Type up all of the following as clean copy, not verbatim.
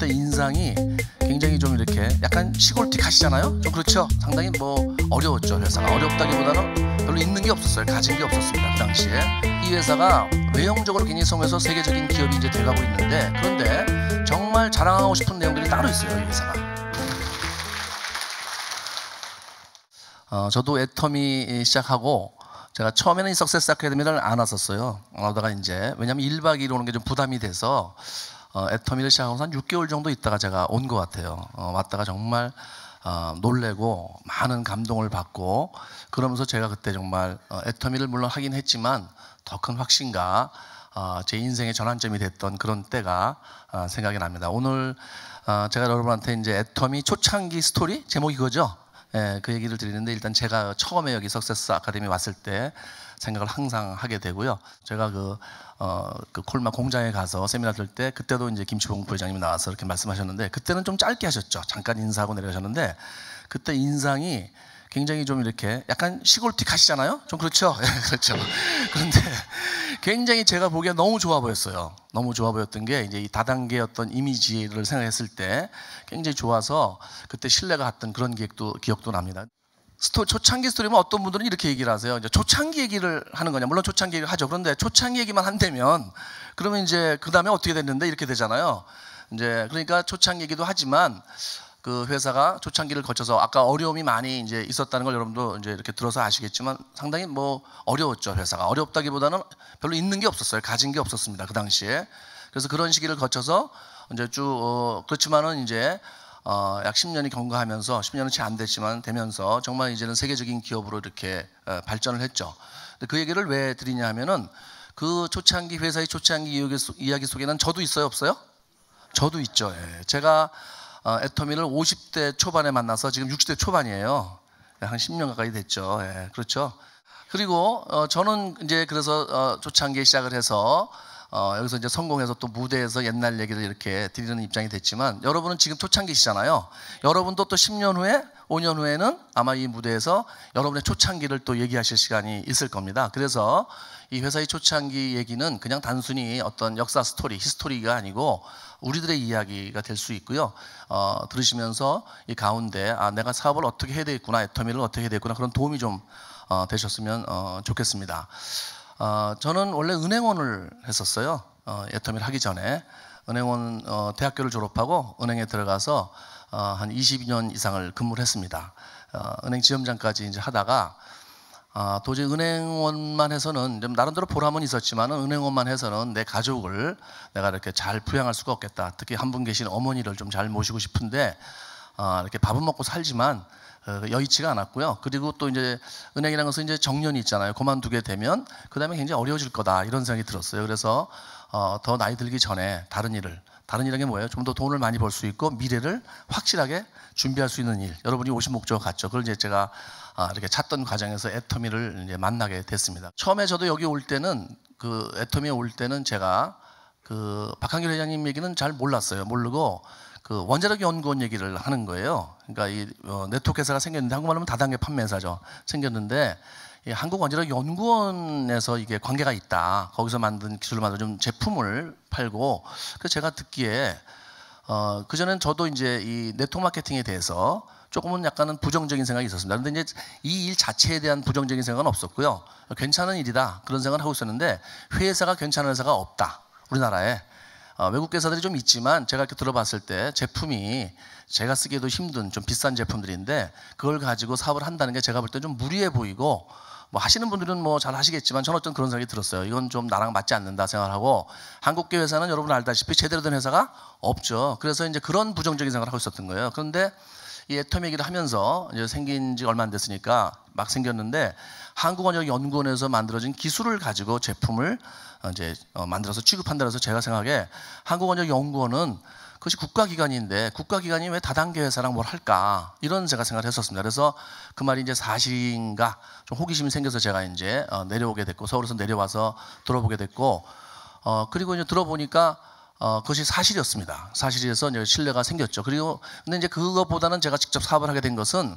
그때 인상이 굉장히 좀 이렇게 약간 시골틱 하시잖아요. 좀 그렇죠. 상당히 뭐 어려웠죠. 회사가 어렵다기보다는 별로 있는 게 없었어요. 가진 게 없었습니다. 그 당시에 이 회사가 외형적으로 굉장히 성해서 세계적인 기업이 이제 돼가고 있는데, 그런데 정말 자랑하고 싶은 내용들이 따로 있어요. 이 회사가. 저도 애터미 시작하고 제가 처음에는 이 석세스 아카데미를 안 왔었어요. 안 오다가 이제 왜냐하면 1박 2일 오는 게 좀 부담이 돼서 애터미를 시작하고 한 6개월 정도 있다가 제가 온 것 같아요. 왔다가 정말 놀래고 많은 감동을 받고, 그러면서 제가 그때 정말 애터미를 물론 하긴 했지만 더 큰 확신과 제 인생의 전환점이 됐던 그런 때가 생각이 납니다. 오늘 제가 여러분한테 이제 애터미 초창기 스토리 제목이 그거죠. 예, 그 얘기를 드리는데, 일단 제가 처음에 여기 석세스 아카데미 왔을 때 생각을 항상 하게 되고요. 제가 그 콜마 공장에 가서 세미나 들 때 그때도 이제 김치봉 부회장님이 나와서 이렇게 말씀하셨는데, 그때는 좀 짧게 하셨죠. 잠깐 인사하고 내려가셨는데, 그때 인상이 굉장히 좀 이렇게 약간 시골틱 하시잖아요. 좀 그렇죠. 그렇죠. 그런데 굉장히 제가 보기에 너무 좋아 보였어요. 너무 좋아 보였던 게 이제 이 다단계의 어떤 이미지를 생각했을 때 굉장히 좋아서 그때 신뢰가 갔던 그런 기억도 납니다. 초창기 스토리면 어떤 분들은 이렇게 얘기를 하세요. 이제 초창기 얘기를 하는 거냐. 물론 초창기 얘기를 하죠. 그런데 초창기 얘기만 한다면 그러면 이제 그 다음에 어떻게 됐는데 이렇게 되잖아요. 이제 그러니까 초창기 얘기도 하지만 그 회사가 초창기를 거쳐서 아까 어려움이 많이 이제 있었다는 걸 여러분도 이제 이렇게 들어서 아시겠지만 상당히 뭐 어려웠죠. 회사가 어렵다기보다는 별로 있는 게 없었어요. 가진 게 없었습니다. 그 당시에. 그래서 그런 시기를 거쳐서 이제 쭉 그렇지만은 이제 약 10년이 경과하면서 10년은 채 안 됐지만 되면서 정말 이제는 세계적인 기업으로 이렇게 발전을 했죠. 근데 그 얘기를 왜 드리냐 하면은 그 초창기 회사의 초창기 이야기 속에는 저도 있어요, 없어요? 저도 있죠. 예. 제가 애터미를 50대 초반에 만나서 지금 60대 초반이에요. 한 10년 가까이 됐죠. 예, 그렇죠. 그리고 저는 이제 그래서 초창기에 시작을 해서 여기서 이제 성공해서 또 무대에서 옛날 얘기를 이렇게 드리는 입장이 됐지만, 여러분은 지금 초창기시잖아요. 여러분도 또 10년 후에 5년 후에는 아마 이 무대에서 여러분의 초창기를 또 얘기하실 시간이 있을 겁니다. 그래서 이 회사의 초창기 얘기는 그냥 단순히 어떤 역사 스토리, 히스토리가 아니고 우리들의 이야기가 될 수 있고요. 들으시면서 이 가운데 내가 사업을 어떻게 해야 되겠구나, 애터미를 어떻게 해야 되겠구나, 그런 도움이 좀 되셨으면 좋겠습니다. 저는 원래 은행원을 했었어요. 애터미를 하기 전에 은행원 대학교를 졸업하고 은행에 들어가서 한 22년 이상을 근무를 했습니다. 은행 지점장까지 이제 하다가 도저히 은행원만 해서는 좀 나름대로 보람은 있었지만 은행원만 해서는 내 가족을 내가 이렇게 잘 부양할 수가 없겠다. 특히 한 분 계신 어머니를 좀 잘 모시고 싶은데 이렇게 밥은 먹고 살지만 여의치가 않았고요. 그리고 또 이제 은행이라는 것은 이제 정년이 있잖아요. 그만두게 되면 그 다음에 굉장히 어려워질 거다, 이런 생각이 들었어요. 그래서 더 나이 들기 전에 다른 일이라는 게 뭐예요? 좀 더 돈을 많이 벌 수 있고 미래를 확실하게 준비할 수 있는 일, 여러분이 오신 목적 같죠. 그걸 이제 제가 이렇게 찾던 과정에서 애터미를 이제 만나게 됐습니다. 처음에 저도 여기 올 때는 그 애터미에 올 때는 제가 그 박한길 회장님 얘기는 잘 몰랐어요. 모르고 그 원자력 연구원 얘기를 하는 거예요. 그러니까 이 네트워크 회사가 생겼는데, 한국말로 하면 다단계 판매사죠. 생겼는데 이 한국원자력연구원에서 이게 관계가 있다. 거기서 만든 기술을 만든 좀 제품을 팔고, 그래서 제가 듣기에 그 전엔 저도 이제 이 네트워크 마케팅에 대해서 조금은 약간은 부정적인 생각이 있었습니다. 그런데 이제 이 일 자체에 대한 부정적인 생각은 없었고요. 괜찮은 일이다, 그런 생각을 하고 있었는데 회사가 괜찮은 회사가 없다, 우리나라에. 외국 회사들이 좀 있지만 제가 이렇게 들어봤을 때 제품이 제가 쓰기에도 힘든 좀 비싼 제품들인데 그걸 가지고 사업을 한다는 게 제가 볼 때 좀 무리해 보이고, 뭐 하시는 분들은 뭐 잘 하시겠지만 저는 어떤 그런 생각이 들었어요. 이건 좀 나랑 맞지 않는다 생각을 하고, 한국계 회사는 여러분 알다시피 제대로 된 회사가 없죠. 그래서 이제 그런 부정적인 생각을 하고 있었던 거예요. 그런데 이 애터미 얘기를 하면서 이제 생긴 지 얼마 안 됐으니까 막 생겼는데, 한국원자력연구원에서 만들어진 기술을 가지고 제품을 이제 만들어서 취급한다 해서 제가 생각에 한국원자력연구원은 그것이 국가기관인데 국가기관이 왜 다단계 회사랑 뭘 할까, 이런 제가 생각을 했었습니다. 그래서 그 말이 이제 사실인가 좀 호기심이 생겨서 제가 이제 내려오게 됐고, 서울에서 내려와서 들어보게 됐고, 그리고 이제 들어보니까 그것이 사실이었습니다. 사실이어서 이제 신뢰가 생겼죠. 그리고 근데 이제 그것보다는 제가 직접 사업을 하게 된 것은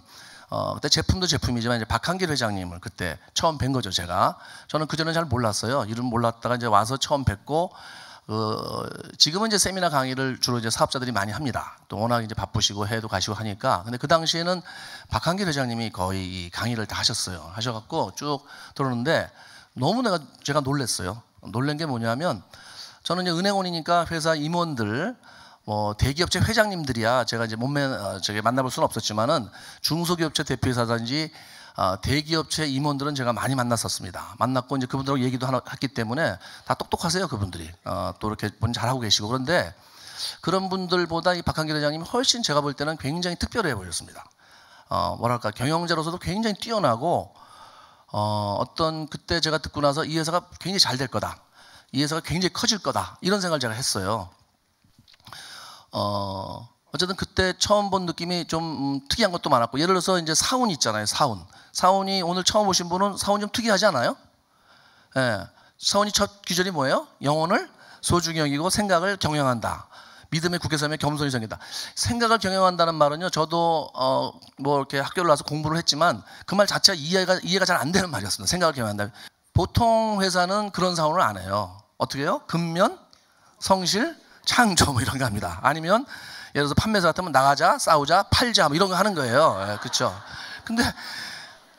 그때 제품도 제품이지만 이제 박한길 회장님을 그때 처음 뵌 거죠. 저는 그전에 잘 몰랐어요. 이름 몰랐다가 이제 와서 처음 뵙고 지금은 이제 세미나 강의를 주로 이제 사업자들이 많이 합니다. 또 워낙 이제 바쁘시고 해외도 가시고 하니까. 근데 그 당시에는 박한길 회장님이 거의 이 강의를 다 하셨어요. 하셔갖고 쭉 들었는데 너무 제가 놀랐어요. 놀란 게 뭐냐면 저는 이제 은행원이니까 회사 임원들 뭐 대기업체 회장님들이야 제가 이제 저기 만나볼 수는 없었지만은 중소기업체 대표이사든지 대기업체 임원들은 제가 많이 만났었습니다. 만났고 이제 그분들하고 얘기도 했기 때문에 다 똑똑하세요 그분들이. 또 이렇게 잘하고 계시고. 그런데 그런 분들보다 이 박한길 회장님이 훨씬 제가 볼 때는 굉장히 특별해 보였습니다. 뭐랄까 경영자로서도 굉장히 뛰어나고 어떤 그때 제가 듣고 나서 이 회사가 굉장히 잘 될 거다. 이 회사가 굉장히 커질 거다. 이런 생각을 제가 했어요. 어쨌든 그때 처음 본 느낌이 좀 특이한 것도 많았고, 예를 들어서 이제 사운 있잖아요. 사운이 오늘 처음 오신 분은 사운 좀 특이하지 않아요? 예. 사운이 첫 규절이 뭐예요? 영혼을 소중히 여기고 생각을 경영한다. 믿음의 굳게 서며 겸손히 생긴다. 생각을 경영한다는 말은요, 저도 뭐 이렇게 학교를 나와서 공부를 했지만 그 말 자체가 이해가 잘 안 되는 말이었습니다. 생각을 경영한다. 보통 회사는 그런 사운을 안 해요. 어떻게 해요? 근면, 성실, 창조 뭐 이런 거 합니다. 아니면 예를 들어서 판매사 같으면 나가자, 싸우자, 팔자 뭐 이런 거 하는 거예요. 예, 그렇죠. 근데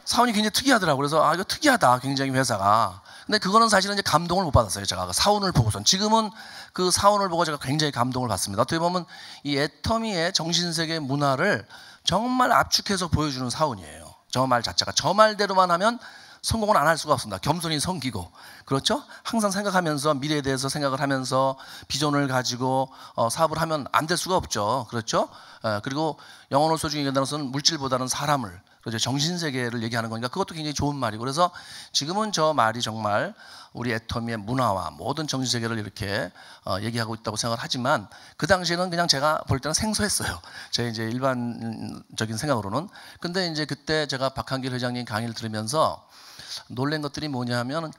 사운이 굉장히 특이하더라고요. 그래서 이거 특이하다 굉장히 회사가. 근데 그거는 사실은 이제 감동을 못 받았어요. 제가 사운을 보고선. 지금은 그 사운을 보고 제가 굉장히 감동을 받습니다. 어떻게 보면 이 애터미의 정신세계 문화를 정말 압축해서 보여주는 사운이에요. 저 말 자체가 저 말대로만 하면 성공은 안 할 수가 없습니다. 겸손히 섬기고, 그렇죠? 항상 생각하면서 미래에 대해서 생각을 하면서 비전을 가지고 사업을 하면 안 될 수가 없죠. 그렇죠? 그리고 영혼을 소중히 여긴다는 것은 물질보다는 사람을, 그렇죠? 정신세계를 얘기하는 거니까 그것도 굉장히 좋은 말이고, 그래서 지금은 저 말이 정말 우리 애터미의 문화와 모든 정신세계를 이렇게 얘기하고 있다고 생각을 하지만 그 당시에는 그냥 제가 볼 때는 생소했어요. 제 이제 일반적인 생각으로는. 근데 이제 그때 제가 박한길 회장님 강의를 들으면서 놀란 것들이 뭐냐면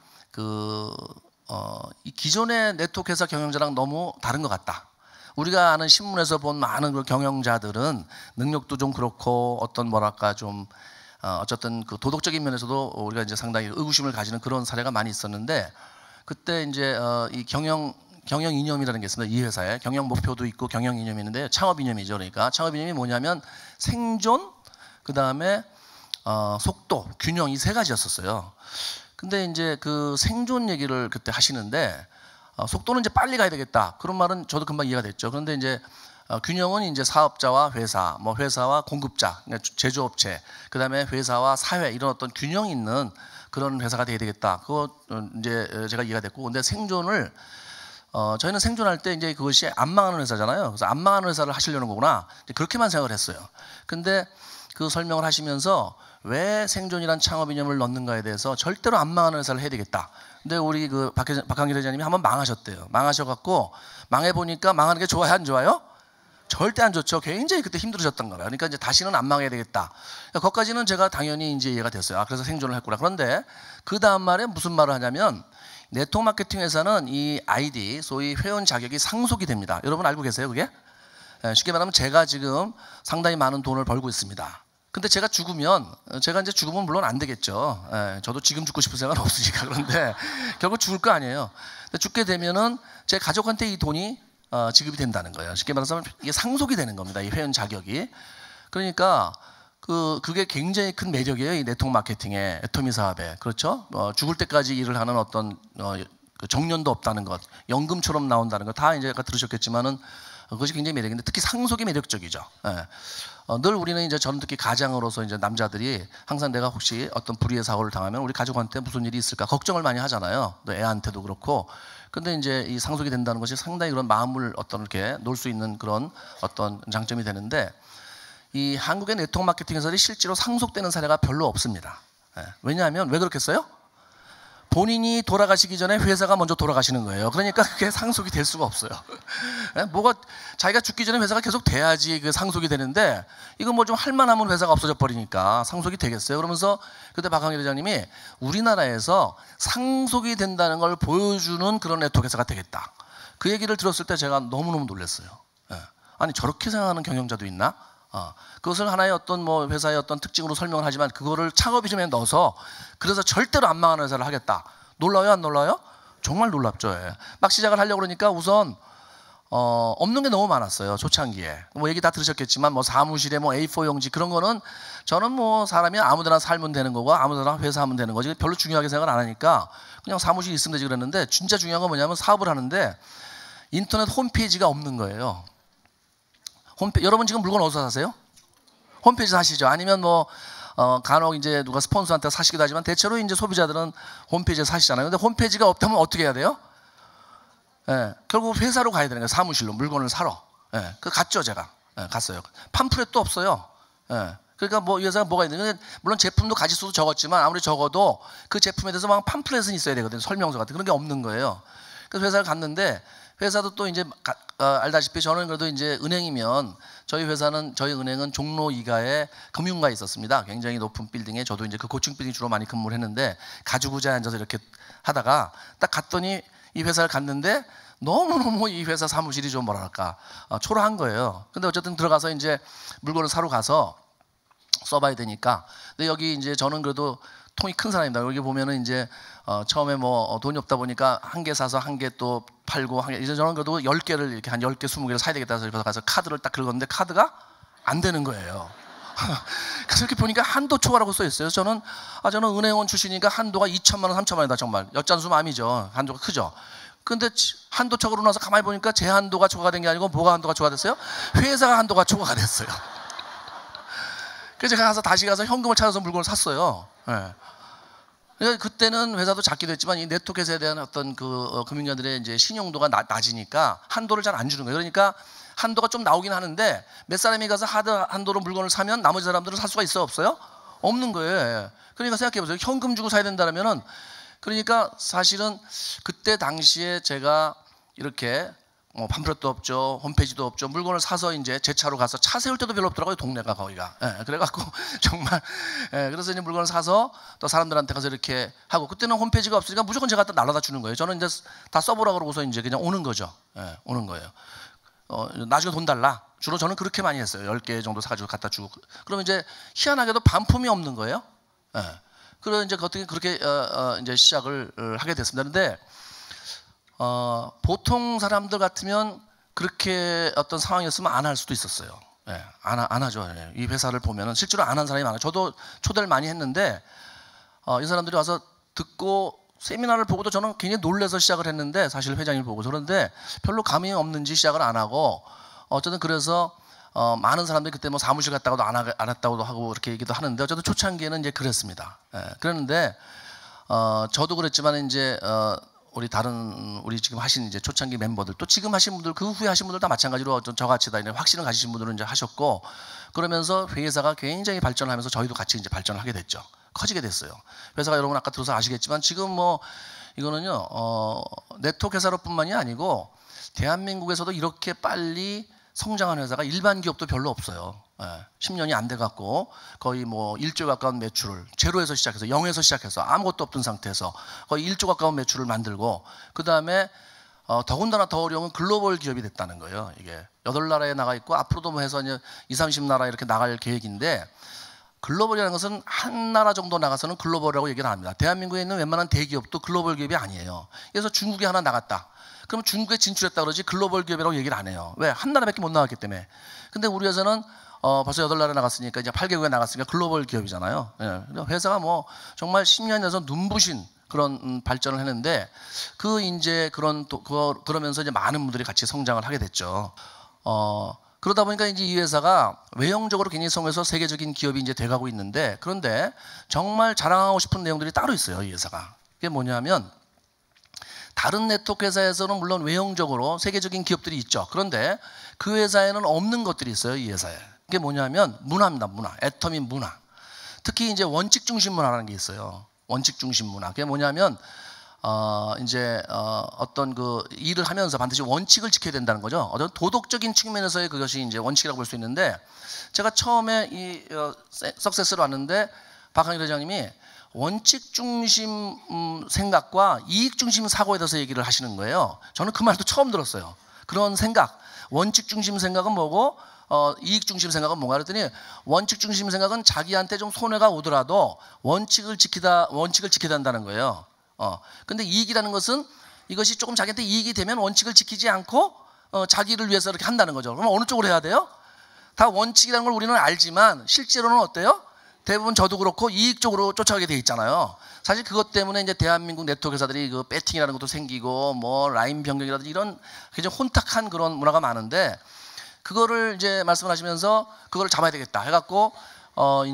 이 기존의 네트워크 회사 경영자랑 너무 다른 것 같다. 우리가 아는 신문에서 본 많은 그 경영자들은 능력도 좀 그렇고 어떤 뭐랄까 좀 어쨌든 그 도덕적인 면에서도 우리가 이제 상당히 의구심을 가지는 그런 사례가 많이 있었는데, 그때 이제 이 경영 이념이라는 게 있습니다. 이 회사에 경영 목표도 있고 경영 이념이 있는데, 창업 이념이죠. 그러니까 창업 이념이 뭐냐면 생존, 그 다음에 속도, 균형, 이 세 가지였었어요. 근데 이제 그 생존 얘기를 그때 하시는데 속도는 이제 빨리 가야 되겠다. 그런 말은 저도 금방 이해가 됐죠. 그런데 이제 균형은 이제 사업자와 회사, 뭐 회사와 공급자, 그러니까 제조업체, 그 다음에 회사와 사회, 이런 어떤 균형 있는 그런 회사가 돼야 되겠다. 그거 이제 제가 이해가 됐고, 근데 생존을 저희는 생존할 때 이제 그것이 안 망하는 회사잖아요. 그래서 안 망하는 회사를 하시려는 거구나. 그렇게만 생각을 했어요. 근데 그 설명을 하시면서 왜 생존이란 창업 이념을 넣는가에 대해서 절대로 안 망하는 회사를 해야 되겠다. 근데 우리 그 박한길 회장님이 한번 망하셨대요. 망하셔갖고 망해보니까 망하는 게 좋아요, 안 좋아요? 절대 안 좋죠. 굉장히 그때 힘들으셨던 거예요. 그러니까 이제 다시는 안 망해야 되겠다. 그러니까 거기까지는 제가 당연히 이제 이해가 됐어요. 그래서 생존을 했구나. 그런데 그 다음 말에 무슨 말을 하냐면, 네트워크 마케팅 회사는 이 아이디, 소위 회원 자격이 상속이 됩니다. 여러분 알고 계세요, 그게? 쉽게 말하면 제가 지금 상당히 많은 돈을 벌고 있습니다. 근데 제가 이제 죽으면 물론 안 되겠죠. 저도 지금 죽고 싶은 생각은 없으니까. 그런데 결국 죽을 거 아니에요. 근데 죽게 되면은 제 가족한테 이 돈이 지급이 된다는 거예요. 쉽게 말해서 이게 상속이 되는 겁니다. 이 회원 자격이. 그러니까 그게 굉장히 큰 매력이에요. 이 네트워크 마케팅의 애터미 사업에. 그렇죠? 죽을 때까지 일을 하는 어떤 그 정년도 없다는 것, 연금처럼 나온다는 것, 다 이제 아까 들으셨겠지만은 그것이 굉장히 매력인데, 특히 상속이 매력적이죠. 늘 우리는 이제 저는 특히 가장으로서 이제 남자들이 항상 내가 혹시 어떤 불의의 사고를 당하면 우리 가족한테 무슨 일이 있을까 걱정을 많이 하잖아요. 또 애한테도 그렇고. 근데 이제 이 상속이 된다는 것이 상당히 그런 마음을 어떤 이렇게 놓을 수 있는 그런 어떤 장점이 되는데, 이 한국의 네트워크 마케팅에서 실제로 상속되는 사례가 별로 없습니다. 왜냐하면 왜 그렇겠어요? 본인이 돌아가시기 전에 회사가 먼저 돌아가시는 거예요. 그러니까 그게 상속이 될 수가 없어요. 자기가 죽기 전에 회사가 계속 돼야지 그 상속이 되는데, 이거 뭐 좀 할만하면 회사가 없어져 버리니까 상속이 되겠어요. 그러면서 그때 박한길 회장님이 우리나라에서 상속이 된다는 걸 보여주는 그런 네트워크 회사가 되겠다. 그 얘기를 들었을 때 제가 너무너무 놀랐어요. 아니 저렇게 생각하는 경영자도 있나? 그것을 하나의 어떤 뭐 회사의 어떤 특징으로 설명을 하지만 그거를 창업 이름에 넣어서 그래서 절대로 안 망하는 회사를 하겠다. 놀라요, 안 놀라요? 정말 놀랍죠. 예. 막 시작을 하려고 그러니까 우선 없는 게 너무 많았어요. 초창기에. 뭐 얘기 다 들으셨겠지만 뭐 사무실에 뭐 A4 용지 그런 거는 저는 뭐 사람이 아무데나 살면 되는 거고 아무데나 회사하면 되는 거지 별로 중요하게 생각을 안 하니까 그냥 사무실 있으면 되지 그랬는데 진짜 중요한 건 뭐냐면 사업을 하는데 인터넷 홈페이지가 없는 거예요. 여러분 지금 물건 어디서 사세요? 홈페이지 사시죠? 아니면 뭐 간혹 이제 누가 스폰서한테 사시기도 하지만 대체로 이제 소비자들은 홈페이지에 사시잖아요. 근데 홈페이지가 없다면 어떻게 해야 돼요? 예, 결국 회사로 가야 되는 거예요. 사무실로 물건을 사러. 예, 그 갔죠 제가. 예, 갔어요. 팜플렛도 없어요. 예, 그러니까 뭐 이 회사가 뭐가 있는데 물론 제품도 가지수도 적었지만 아무리 적어도 그 제품에 대해서 막 팜플렛은 있어야 되거든요. 설명서 같은 그런 게 없는 거예요. 그래서 회사를 갔는데 회사도 또 이제 알다시피 저는 그래도 이제 은행이면 저희 은행은 종로 2가에 금융가에 있었습니다. 굉장히 높은 빌딩에 저도 이제 그 고층 빌딩 주로 많이 근무를 했는데 가죽 의자에 앉아서 이렇게 하다가 딱 갔더니 이 회사를 갔는데 너무너무 이 회사 사무실이 좀 뭐랄까 초라한 거예요. 근데 어쨌든 들어가서 이제 물건을 사러 가서 써봐야 되니까. 근데 여기 이제 저는 그래도 통이 큰 사람입니다. 여기 보면은 이제 처음에 뭐 돈이 없다 보니까 한 개 사서 한 개 또 팔고 이제 저는 그래도 10개를 이렇게 한 10개 20개를 사야 되겠다 해서 가서 카드를 딱 긁었는데 카드가 안 되는 거예요. 그래서 이렇게 보니까 한도 초과라고 써 있어요. 저는 은행원 출신이니까 한도가 2천만 원, 3천만 원이다 정말. 엿잔수 맘이죠. 한도가 크죠. 근데 한도 초과로 나서 가만히 보니까 제 한도가 초과가 된 게 아니고 뭐가 한도가 초과됐어요? 회사가 한도가 초과가 됐어요. 그래서 제가 다시 가서 현금을 찾아서 물건을 샀어요. 네. 그러니까 그때는 회사도 작기도 했지만 이 네트워크에 대한 어떤 그 금융자들의 이제 신용도가 낮으니까 한도를 잘 안 주는 거예요. 그러니까 한도가 좀 나오긴 하는데 몇 사람이 가서 한도로 물건을 사면 나머지 사람들은 살 수가 있어요? 없어요? 없는 거예요. 그러니까 생각해 보세요. 현금 주고 사야 된다면은 그러니까 사실은 그때 당시에 제가 이렇게 팜플렛도 없죠, 홈페이지도 없죠. 물건을 사서 이제 제 차로 가서 차 세울 때도 별로 없더라고요, 동네가 거기가. 예, 그래갖고 정말 그래서 이제 물건을 사서 또 사람들한테 가서 이렇게 하고 그때는 홈페이지가 없으니까 무조건 제가 다 날라다 주는 거예요. 저는 이제 다 써보라 그러고서 이제 그냥 오는 거죠. 예, 오는 거예요. 나중에 돈 달라. 주로 저는 그렇게 많이 했어요. 10개 정도 사가지고 갖다 주고. 그러면 이제 희한하게도 반품이 없는 거예요. 예. 그래서 이제 어떻게 그렇게 이제 시작을 하게 됐습니다. 그런데 보통 사람들 같으면 그렇게 어떤 상황이었으면 안 할 수도 있었어요. 예, 안 하죠. 예. 이 회사를 보면은 실제로 안 한 사람이 많아요. 저도 초대를 많이 했는데 이 사람들이 와서 듣고 세미나를 보고도 저는 굉장히 놀라서 시작을 했는데 사실 회장님을 보고 그런데 별로 감이 없는지 시작을 안 하고 어쨌든 그래서 많은 사람들이 그때 뭐 사무실 갔다고도 안 했다고도 하고 그렇게 얘기도 하는데 어쨌든 초창기에는 이제 그랬습니다. 예, 그랬는데 저도 그랬지만 이제 우리 지금 하신 이제 초창기 멤버들 또 지금 하신 분들 그 후에 하신 분들 다 마찬가지로 저같이 다 확신을 가지신 분들은 이제 하셨고 그러면서 회사가 굉장히 발전하면서 저희도 같이 이제 발전을 하게 됐죠. 커지게 됐어요. 회사가 여러분 아까 들어서 아시겠지만 지금 뭐 이거는요 네트워크 회사로뿐만이 아니고 대한민국에서도 이렇게 빨리 성장한 회사가 일반 기업도 별로 없어요. 10년이 안 돼 갖고 거의 뭐 1조 가까운 매출을 제로에서 시작해서 0에서 시작해서 아무것도 없던 상태에서 거의 1조 가까운 매출을 만들고 그 다음에 더군다나 더 어려운 건 글로벌 기업이 됐다는 거예요. 이게 8나라에 나가 있고 앞으로도 뭐 해서 이제 20, 30나라 이렇게 나갈 계획인데 글로벌이라는 것은 한 나라 정도 나가서는 글로벌이라고 얘기를 합니다. 대한민국에 있는 웬만한 대기업도 글로벌 기업이 아니에요. 그래서 중국에 하나 나갔다. 그럼 중국에 진출했다 그러지 글로벌 기업이라고 얘기를 안 해요. 왜? 한 나라밖에 못 나갔기 때문에. 근데 우리 회사는 벌써 8나라 나갔으니까 이제 8개국에 나갔으니까 글로벌 기업이잖아요. 예. 회사가 뭐 정말 10년에서 눈부신 그런 발전을 했는데 이제 그러면서 이제 많은 분들이 같이 성장을 하게 됐죠. 그러다 보니까 이제 이 회사가 외형적으로 굉장히 성공해서 세계적인 기업이 이제 돼가고 있는데 그런데 정말 자랑하고 싶은 내용들이 따로 있어요. 이 회사가. 그게 뭐냐면 다른 네트워크 회사에서는 물론 외형적으로 세계적인 기업들이 있죠. 그런데 그 회사에는 없는 것들이 있어요. 이 회사에. 그게 뭐냐면 문화입니다. 문화. 애터미 문화. 특히 이제 원칙 중심 문화라는 게 있어요. 원칙 중심 문화. 그게 뭐냐면 어떤 그 일을 하면서 반드시 원칙을 지켜야 된다는 거죠. 어떤 도덕적인 측면에서의 그것이 이제 원칙이라고 볼 수 있는데 제가 처음에 이 석세스를 왔는데 박항일 회장님이 원칙 중심 생각과 이익 중심 사고에 대해서 얘기를 하시는 거예요. 저는 그 말도 처음 들었어요. 그런 생각, 원칙 중심 생각은 뭐고 이익 중심 생각은 뭔가 그랬더니 원칙 중심 생각은 자기한테 좀 손해가 오더라도 원칙을 지켜야 한다는 거예요. 근데 이익이라는 것은 이것이 조금 자기한테 이익이 되면 원칙을 지키지 않고 자기를 위해서 이렇게 한다는 거죠. 그럼 어느 쪽으로 해야 돼요? 다 원칙이라는 걸 우리는 알지만 실제로는 어때요? 대부분 저도 그렇고 이익 쪽으로 쫓아가게 돼 있잖아요. 사실 그것 때문에 이제 대한민국 네트워크 회사들이 그 배팅이라는 것도 생기고 뭐 라인 변경이라든지 이런 굉장히 혼탁한 그런 문화가 많은데, 그거를 이제 말씀을 하시면서 그걸 잡아야 되겠다 해갖고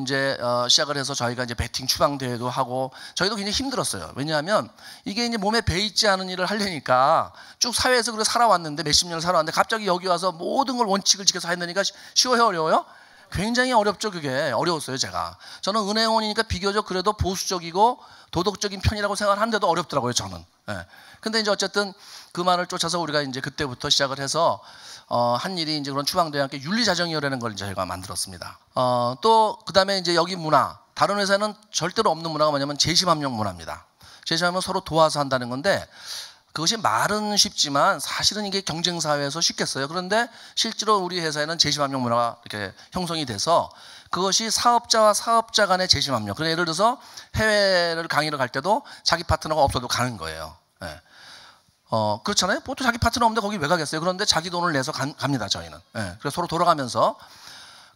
이제 시작을 해서 저희가 이제 배팅 추방 대회도 하고, 저희도 굉장히 힘들었어요. 왜냐하면 이게 이제 몸에 배 있지 않은 일을 하려니까 쭉 사회에서 그래 살아왔는데, 몇십 년을 살아왔는데 갑자기 여기 와서 모든 걸 원칙을 지켜서 해내니까 쉬워요, 어려워요? 굉장히 어렵죠. 그게 어려웠어요. 저는 은행원이니까 비교적 그래도 보수적이고 도덕적인 편이라고 생각하는데도 어렵더라고요, 저는. 예. 근데 이제 어쨌든 그 말을 쫓아서 우리가 이제 그때부터 시작을 해서 한 일이 이제 그런 추방대회와 함께 윤리자정위원회라는 걸 저희가 만들었습니다. 또 그다음에 이제 여기 문화, 다른 회사는 절대로 없는 문화가 뭐냐면 재심합력 문화입니다. 재심하면 서로 도와서 한다는 건데, 그것이 말은 쉽지만 사실은 이게 경쟁 사회에서 쉽겠어요. 그런데 실제로 우리 회사에는 재심합력 문화가 이렇게 형성이 돼서, 그것이 사업자와 사업자 간의 재심합력. 그러니까 예를 들어서 해외를 강의를 갈 때도 자기 파트너가 없어도 가는 거예요. 예. 그렇잖아요. 보통 자기 파트너 없는데 거기 왜 가겠어요? 그런데 자기 돈을 내서 갑니다, 저희는. 예. 그래서 서로 돌아가면서.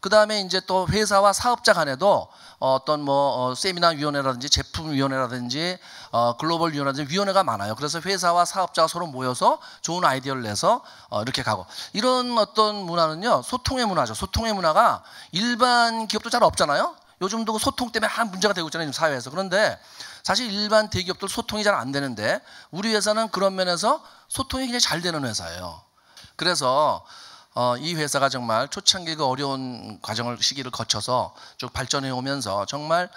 그 다음에 이제 또 회사와 사업자 간에도 어떤 뭐 세미나 위원회라든지 제품 위원회라든지 글로벌 위원회라든지 위원회가 많아요. 그래서 회사와 사업자가 서로 모여서 좋은 아이디어를 내서 이렇게 가고, 이런 어떤 문화는요, 소통의 문화죠. 소통의 문화가 일반 기업도 잘 없잖아요. 요즘도 그 소통 때문에 한 문제가 되고 있잖아요, 사회에서. 그런데 사실 일반 대기업들 소통이 잘 안 되는데, 우리 회사는 그런 면에서 소통이 굉장히 잘 되는 회사예요. 그래서 이 회사가 정말 초창기 그 어려운 시기를 거쳐서 쭉 발전해 오면서 정말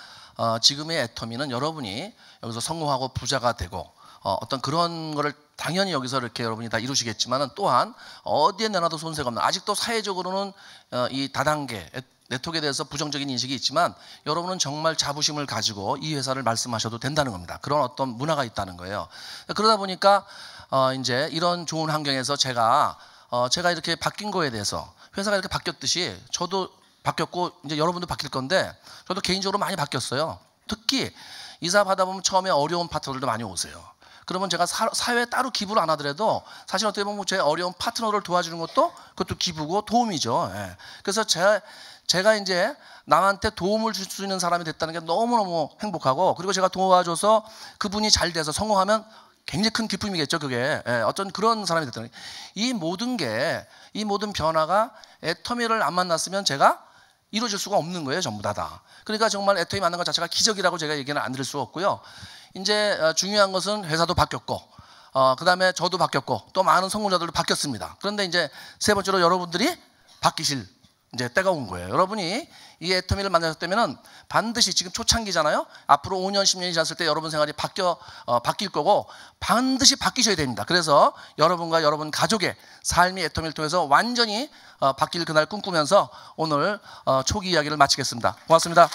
지금의 애터미는 여러분이 여기서 성공하고 부자가 되고 어떤 그런 거를 당연히 여기서 이렇게 여러분이 다 이루시겠지만, 또한 어디에 내놔도 손색가 없는, 아직도 사회적으로는 이 다단계 네트워크에 대해서 부정적인 인식이 있지만, 여러분은 정말 자부심을 가지고 이 회사를 말씀하셔도 된다는 겁니다. 그런 어떤 문화가 있다는 거예요. 그러다 보니까 이제 이런 좋은 환경에서 제가 이렇게 바뀐 거에 대해서, 회사가 이렇게 바뀌었듯이 저도 바뀌었고 이제 여러분도 바뀔 건데, 저도 개인적으로 많이 바뀌었어요. 특히 이사 받아 보면 처음에 어려운 파트너들도 많이 오세요. 그러면 제가 사회에 따로 기부를 안 하더라도 사실 어떻게 보면 제 어려운 파트너를 도와주는 그것도 기부고 도움이죠. 예. 그래서 제가 이제 남한테 도움을 줄 수 있는 사람이 됐다는 게 너무너무 행복하고, 그리고 제가 도와줘서 그분이 잘 돼서 성공하면 굉장히 큰 기쁨이겠죠, 그게. 예, 어떤 그런 사람이 됐다는 게. 이 모든 변화가 애터미를 안 만났으면 제가 이루어질 수가 없는 거예요, 전부 다. 그러니까 정말 애터미 만난 것 자체가 기적이라고 제가 얘기는 안 드릴 수 없고요. 이제 중요한 것은 회사도 바뀌었고, 그 다음에 저도 바뀌었고, 또 많은 성공자들도 바뀌었습니다. 그런데 이제 세 번째로 여러분들이 바뀌실 이제 때가 온 거예요. 여러분이 이 애터미를 만나셨다면은 반드시, 지금 초창기잖아요. 앞으로 5년, 10년이 지났을 때 여러분 생활이 바뀔 거고, 반드시 바뀌셔야 됩니다. 그래서 여러분과 여러분 가족의 삶이 애터미를 통해서 완전히 바뀔 그날 꿈꾸면서 오늘 초기 이야기를 마치겠습니다. 고맙습니다.